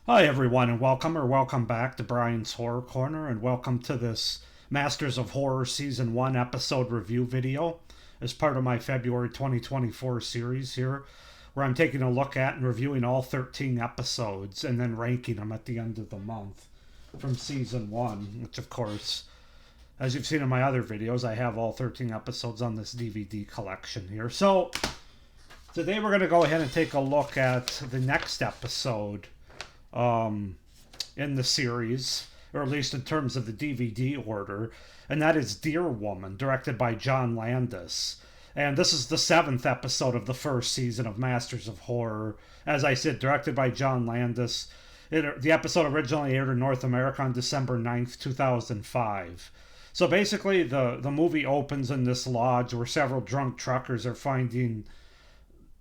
Hi, everyone, and welcome back to Brian's Horror Corner, and welcome to this Masters of Horror Season 1 episode review video as part of my February 2024 series here, where I'm taking a look at and reviewing all 13 episodes and then ranking them at the end of the month from Season 1, which, of course, as you've seen in my other videos, I have all 13 episodes on this DVD collection here. So, today we're going to go ahead and take a look at the next episode um, in the series, or at least in terms of the DVD order, and that is Deer Woman, directed by John Landis. And this is the seventh episode of the first season of Masters of Horror. As I said, directed by John Landis. The episode originally aired in North America on December 9th, 2005. So basically, the movie opens in this lodge where several drunk truckers are finding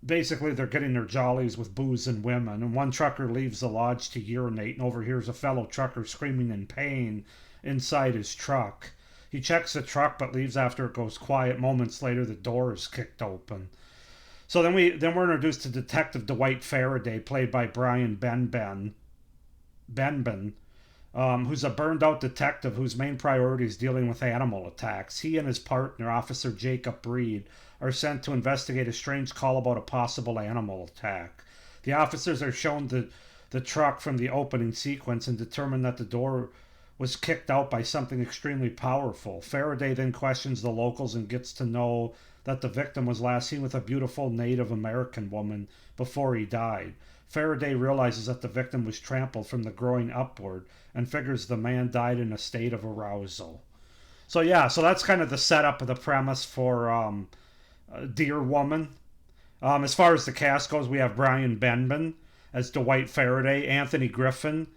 basically they're getting their jollies with booze and women, and one trucker leaves the lodge to urinate and overhears a fellow trucker screaming in pain inside his truck. He checks the truck but leaves after it goes quiet. Moments later, the door is kicked open. So then we're introduced to Detective Dwight Faraday, played by Brian Benben, who's a burned out detective whose main priority is dealing with animal attacks. He and his partner, Officer Jacob Reed, are sent to investigate a strange call about a possible animal attack. The officers are shown the truck from the opening sequence and determine that the door was kicked out by something extremely powerful. Faraday then questions the locals and gets to know that the victim was last seen with a beautiful Native American woman before he died. Faraday realizes that the victim was trampled from the groin upward and figures the man died in a state of arousal. So yeah, so that's kind of the setup of the premise for Deer Woman. As far as the cast goes, we have Brian Benben as Dwight Faraday, Anthony Griffith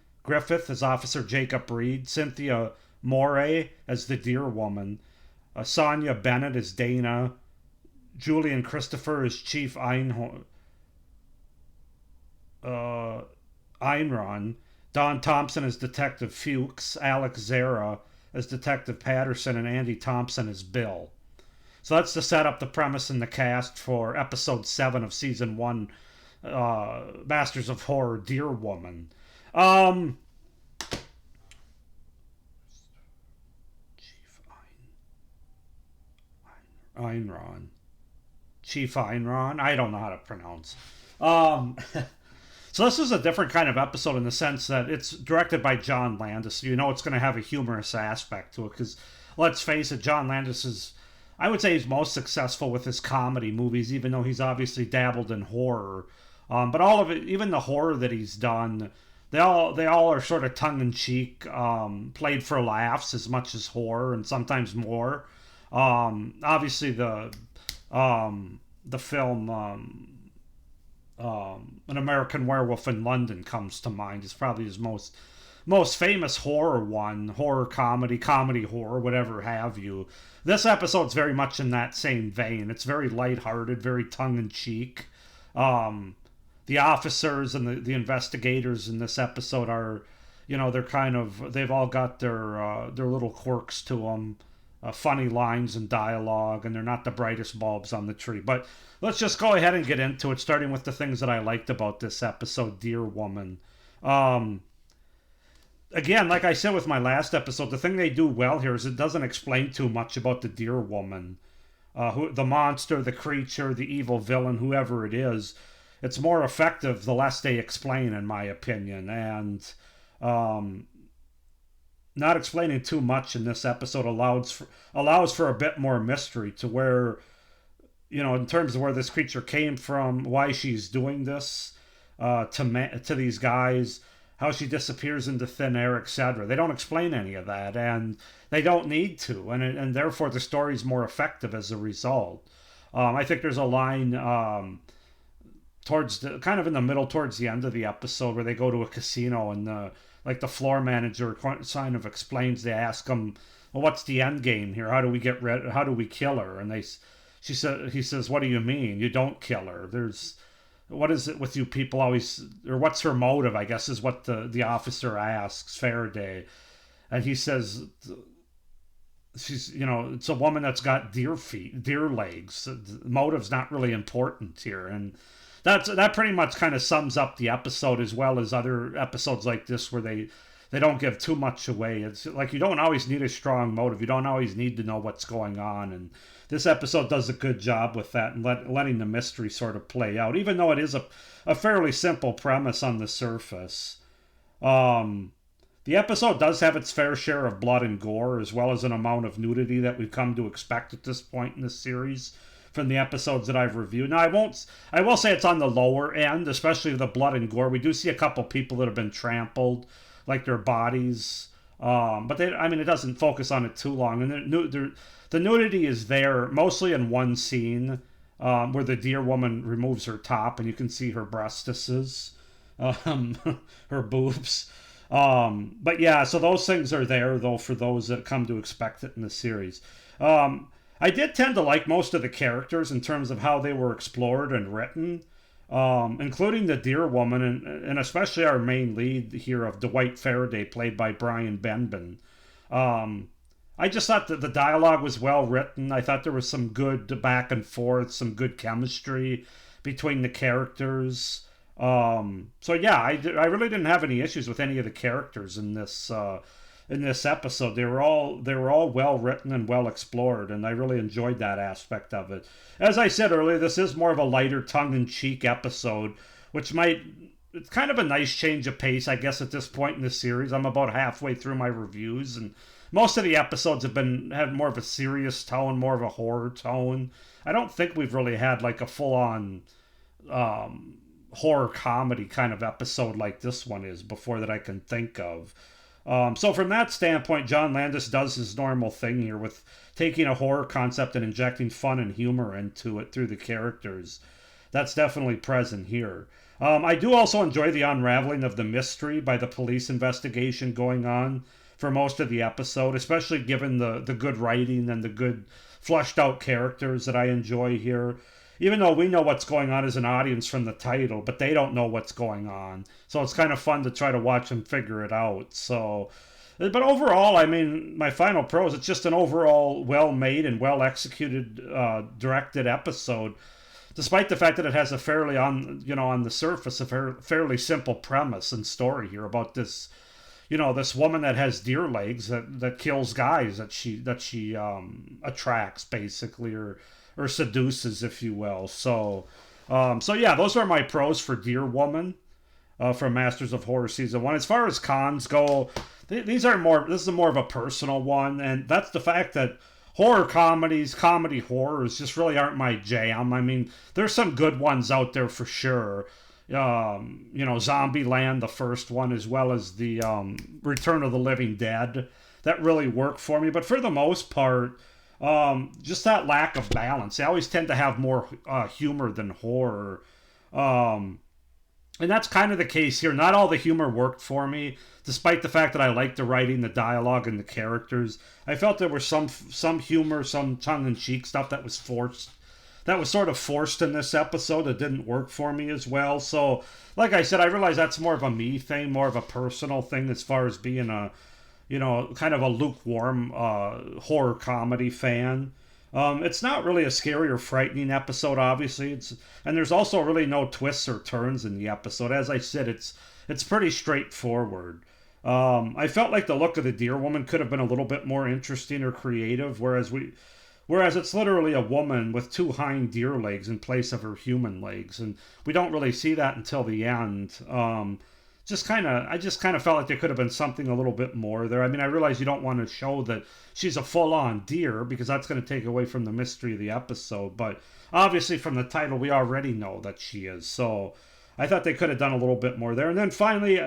as Officer Jacob Reed, Cynthia Moray as the Deer Woman, Sonia Bennett as Dana, Julian Christopher as Chief Einron, Don Thompson as Detective Fuchs, Alex Zara as Detective Patterson, and Andy Thompson as Bill. So that's to set up the premise and the cast for episode 7 of season 1, Masters of Horror, Deer Woman. Um, Chief Einron. Chief Einron. I don't know how to pronounce. Um, so this is a different kind of episode in the sense that it's directed by John Landis. So you know it's going to have a humorous aspect to it because, let's face it, John Landis is, I would say, he's most successful with his comedy movies, even though he's obviously dabbled in horror. But all of it, even the horror that he's done, they all are sort of tongue in cheek, played for laughs as much as horror, and sometimes more. Obviously, the film An American Werewolf in London comes to mind. It's probably his most famous horror one, horror comedy, comedy horror, whatever have you. This episode's very much in that same vein. It's very lighthearted, very tongue in cheek. Um, the officers and the investigators in this episode are, they're kind of, they've all got their little quirks to them, funny lines and dialogue, and they're not the brightest bulbs on the tree. But let's just go ahead and get into it, starting with the things that I liked about this episode, Deer Woman. Um, Again, like I said with my last episode, the thing they do well here is it doesn't explain too much about the Deer Woman, the monster, the creature, the evil villain, whoever it is. It's more effective the less they explain, in my opinion. And um, not explaining too much in this episode allows for a bit more mystery to where, in terms of where this creature came from, why she's doing this to these guys, how she disappears into thin air, etc. They don't explain any of that, and they don't need to, and therefore the story's more effective as a result. I think there's a line towards the kind of in the middle, towards the end of the episode, where they go to a casino and the floor manager kind of explains. They ask him, "Well, what's the end game here? How do we get rid? How do we kill her?" And he says, "What do you mean? You don't kill her. There's what is it with you people always, or what's her motive, I guess, is what the officer asks Faraday. And he says, it's a woman that's got deer feet, deer legs. Motive's not really important here. And that pretty much kind of sums up the episode, as well as other episodes like this where they don't give too much away. It's like you don't always need a strong motive. You don't always need to know what's going on. And this episode does a good job with that and letting the mystery sort of play out, even though it is a fairly simple premise on the surface. The episode does have its fair share of blood and gore, as well as an amount of nudity that we've come to expect at this point in the series from the episodes that I've reviewed. Now, I will say it's on the lower end, especially the blood and gore. We do see a couple people that have been trampled, like their bodies, but it doesn't focus on it too long. And the nudity is there mostly in one scene, where the deer woman removes her top and you can see her breastises, her boobs. But yeah, so those things are there, though, for those that come to expect it in the series. I did tend to like most of the characters in terms of how they were explored and written, including the deer woman, and especially our main lead here of Dwight Faraday, played by Brian Benben. I just thought that the dialogue was well written. I thought there was some good back and forth, some good chemistry between the characters. So yeah, I really didn't have any issues with any of the characters in this episode. They were all well written and well explored, and I really enjoyed that aspect of it. As I said earlier, this is more of a lighter, tongue-in-cheek episode, it's kind of a nice change of pace, I guess, at this point in the series. I'm about halfway through my reviews, and most of the episodes had more of a serious tone, more of a horror tone. I don't think we've really had like a full-on horror comedy kind of episode like this one is before that I can think of. So from that standpoint, John Landis does his normal thing here with taking a horror concept and injecting fun and humor into it through the characters. That's definitely present here. I do also enjoy the unraveling of the mystery by the police investigation going on for most of the episode, especially given the good writing and the good fleshed out characters that I enjoy here. Even though we know what's going on as an audience from the title, but they don't know what's going on. So it's kind of fun to try to watch them figure it out. So, but overall, my final pros, it's just an overall well-made and well-executed, directed episode, despite the fact that it has a fairly, on the surface, a fairly simple premise and story here about this, this woman that has deer legs that kills guys that she attracts, basically, or seduces, if you will. So yeah, those are my pros for Deer Woman from Masters of Horror Season 1. As far as cons go, this is more of a personal one, and that's the fact that horror comedy horrors just really aren't my jam. There's some good ones out there for sure. Zombieland, the first one, as well as the Return of the Living Dead, that really work for me. But for the most part, just that lack of balance. They always tend to have more humor than horror. And that's kind of the case here. Not all the humor worked for me, despite the fact that I liked the writing, the dialogue, and the characters. I felt there was some humor, some tongue-in-cheek stuff that was forced. That was sort of forced in this episode. It didn't work for me as well. So, like I said, I realize that's more of a me thing, more of a personal thing as far as being kind of a lukewarm horror comedy fan. It's not really a scary or frightening episode, obviously. And there's also really no twists or turns in the episode. As I said, it's pretty straightforward. I felt like the look of the deer woman could have been a little bit more interesting or creative, whereas it's literally a woman with two hind deer legs in place of her human legs, and we don't really see that until the end. I just kind of felt like there could have been something a little bit more there. I realize you don't want to show that she's a full-on deer because that's going to take away from the mystery of the episode, but obviously from the title we already know that she is, so I thought they could have done a little bit more there. And then finally,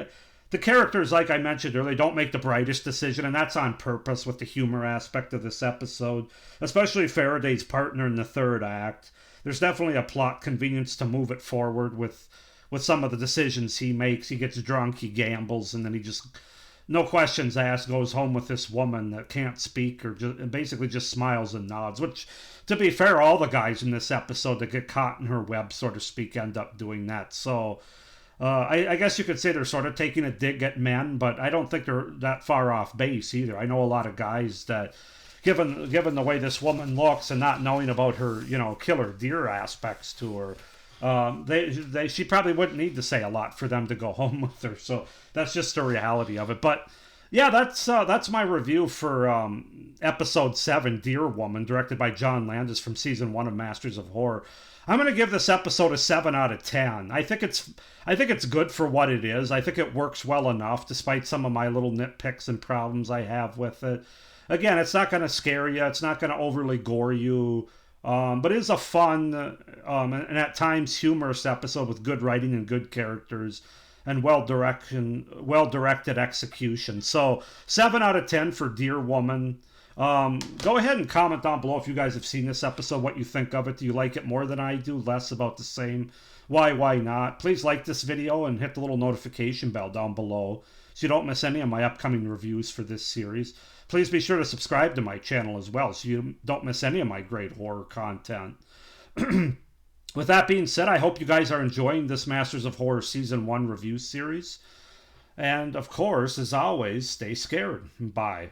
the characters, like I mentioned earlier, don't make the brightest decision, and that's on purpose with the humor aspect of this episode, especially Faraday's partner in the third act. There's definitely a plot convenience to move it forward with some of the decisions he makes. He gets drunk, he gambles, and then he just, no questions asked, goes home with this woman that can't speak or basically just smiles and nods, which, to be fair, all the guys in this episode that get caught in her web, so to speak, end up doing that. So I guess you could say they're sort of taking a dig at men, but I don't think they're that far off base either. I know a lot of guys that, given the way this woman looks and not knowing about her, killer deer aspects to her, She probably wouldn't need to say a lot for them to go home with her. So that's just the reality of it. But yeah, that's my review for episode 7, Deer Woman, directed by John Landis from season 1 of Masters of Horror. I'm gonna give this episode a 7 out of 10. I think it's good for what it is. I think it works well enough, despite some of my little nitpicks and problems I have with it. Again, it's not gonna scare you. It's not gonna overly gore you. But it is a fun and at times humorous episode with good writing and good characters and well directed execution. So 7 out of 10 for Deer Woman. Go ahead and comment down below if you guys have seen this episode, what you think of it. Do you like it more than I do? Less? About the same? Why not? Please like this video and hit the little notification bell down below so you don't miss any of my upcoming reviews for this series. Please be sure to subscribe to my channel as well so you don't miss any of my great horror content. With that being said, I hope you guys are enjoying this Masters of Horror Season 1 review series. And of course, as always, stay scared. Bye.